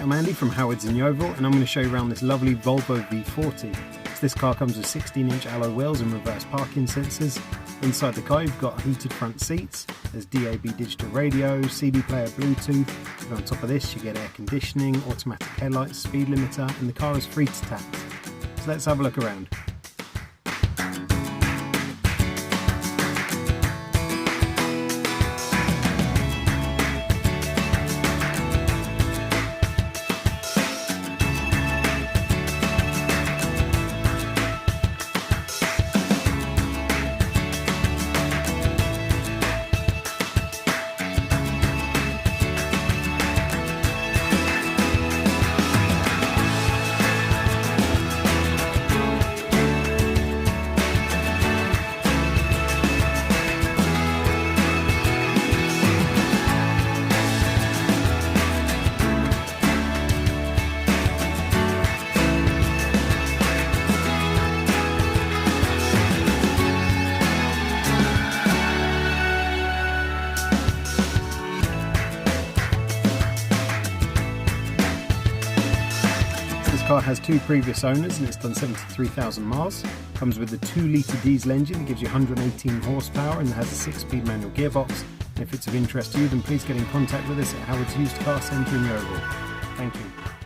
I'm Andy from Howard's in Yeovil, and I'm going to show you around this lovely Volvo V40. So this car comes with 16-inch alloy wheels and reverse parking sensors. Inside the car you've got heated front seats, there's DAB digital radio, CD player, Bluetooth, and on top of this you get air conditioning, automatic headlights, speed limiter, and the car is free to tax. So let's have a look around. This car has two previous owners and it's done 73,000 miles. Comes with a 2-litre diesel engine that gives you 118 horsepower and has a 6-speed manual gearbox. And if it's of interest to you, then please get in contact with us at Howard's Used Car Centre in Yeovil. Thank you.